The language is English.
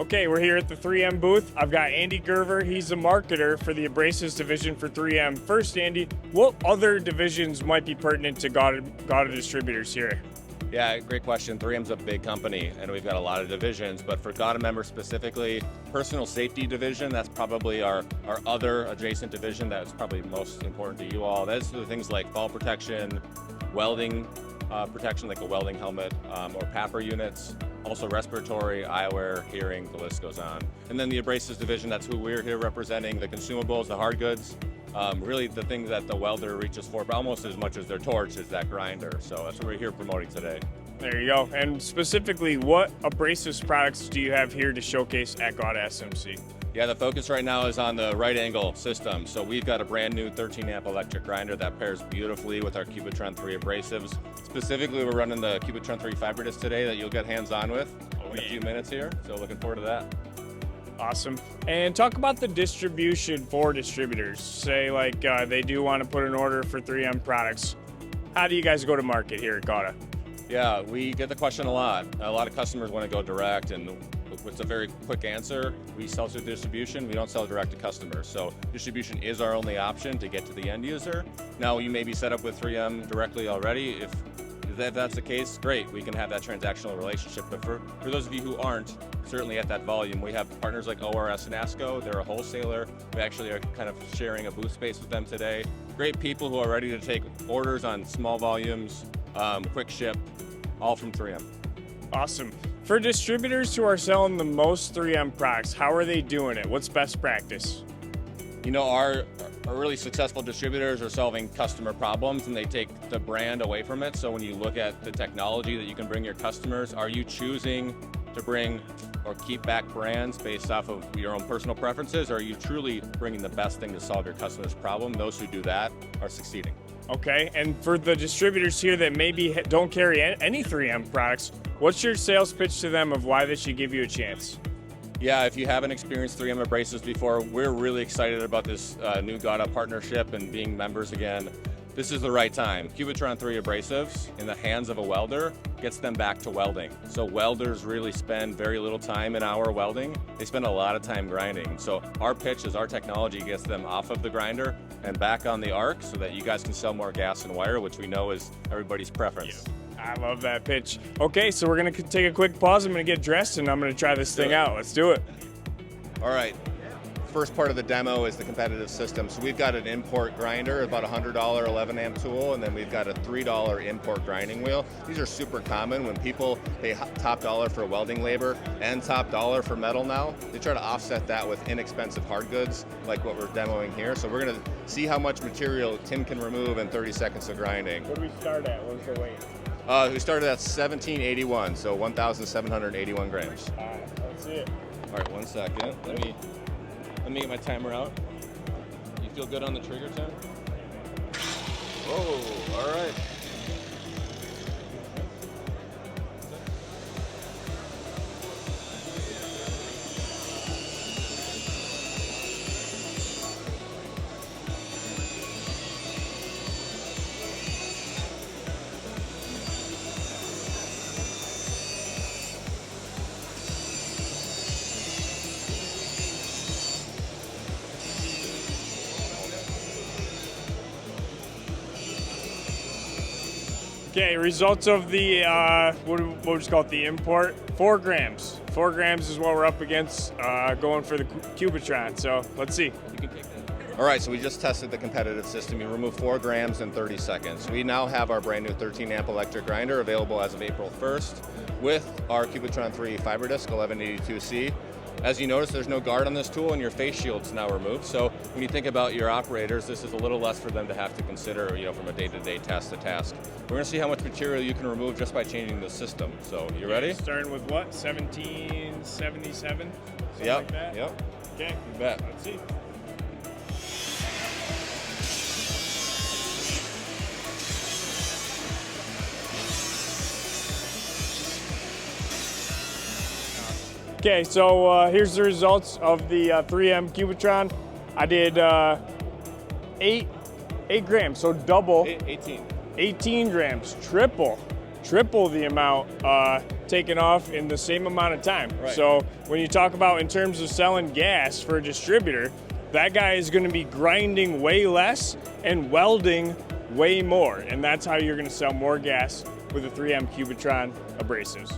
Okay, we're here at the 3M booth. I've got Andy Gerver. He's a marketer for the Abrasives division for 3M. First, Andy, what other divisions might be pertinent to GAWDA distributors here? Yeah, great question. 3M's a big company and we've got a lot of divisions, but for GAWDA members specifically, personal safety division, that's probably our other adjacent division that's probably most important to you all. That's the things like fall protection, welding protection like a welding helmet or PAPR units, also respiratory, eyewear, hearing, the list goes on. And then the Abrasives division, that's who we're here representing, the consumables, the hard goods. Really the thing that the welder reaches for, but almost as much as their torch, is that grinder. So that's what we're here promoting today. There you go. And specifically, what Abrasives products do you have here to showcase at GAWDA SMC? Yeah, the focus right now is on the right angle system. So we've got a brand new 13 amp electric grinder that pairs beautifully with our Cubitron 3 abrasives. Specifically, we're running the Cubitron 3 fiber disc today that you'll get hands-on with in a few minutes here. So looking forward to that. Awesome. And talk about the distribution for distributors. Say like they do want to put an order for 3M products. How do you guys go to market here at GAWDA? Yeah, we get the question a lot. A lot of customers want to go direct, and it's a very quick answer. We sell through distribution, we don't sell direct to customers. So distribution is our only option to get to the end user. Now you may be set up with 3M directly already. If that's the case, great, we can have that transactional relationship. But for those of you who aren't, certainly at that volume, we have partners like ORS and ASCO. They're a wholesaler. We actually are kind of sharing a booth space with them today. Great people who are ready to take orders on small volumes, quick ship, all from 3M. Awesome. For distributors who are selling the most 3M products, how are they doing it? What's best practice? You know, our really successful distributors are solving customer problems and they take the brand away from it. So when you look at the technology that you can bring your customers, are you choosing to bring or keep back brands based off of your own personal preferences, or are you truly bringing the best thing to solve your customer's problem? Those who do that are succeeding. Okay, and for the distributors here that maybe don't carry any 3M products, what's your sales pitch to them of why they should give you a chance? Yeah, if you haven't experienced 3M abrasives before, we're really excited about this new GAWDA partnership and being members again. This is the right time. Cubitron 3 abrasives in the hands of a welder gets them back to welding. So welders really spend very little time in our welding. They spend a lot of time grinding. So our pitch is our technology gets them off of the grinder and back on the arc so that you guys can sell more gas and wire, which we know is everybody's preference. Yeah, I love that pitch. Okay, so we're gonna take a quick pause. I'm gonna get dressed and I'm gonna try this thing out. Let's do it. All right. First part of the demo is the competitive system. So we've got an import grinder, about a $100 11 amp tool, and then we've got a $3 import grinding wheel. These are super common when people pay top dollar for welding labor and top dollar for metal now. They try to offset that with inexpensive hard goods like what we're demoing here. So we're gonna see how much material Tim can remove in 30 seconds of grinding. What do we start at? What's the weight? We started at 1781, so 1,781 grams. All right, let's see it. All right, 1 second. Let me get my timer out. You feel good on the trigger, Tim? Whoa, all right. Okay, results of the, what would you call it, the import, 4 grams. 4 grams is what we're up against going for the Cubitron, so let's see. You can take that. All right, so we just tested the competitive system. You remove 4 grams in 30 seconds. We now have our brand new 13 amp electric grinder available as of April 1st with our Cubitron 3 fiber disc 1182C. As you notice, there's no guard on this tool and your face shield's now removed. So when you think about your operators, this is a little less for them to have to consider, you know, from a day-to-day task to task. We're gonna see how much material you can remove just by changing the system. So you ready? Starting with what, 1777? Yep, Like that? yep. Okay, You bet. let's see. Okay, so here's the results of the 3M Cubitron. I did 8 grams, so double. 18. 18 grams, triple. triple the amount taken off in the same amount of time. Right. So when you talk about in terms of selling gas for a distributor, that guy is going to be grinding way less and welding way more. And that's how you're going to sell more gas with the 3M Cubitron abrasives.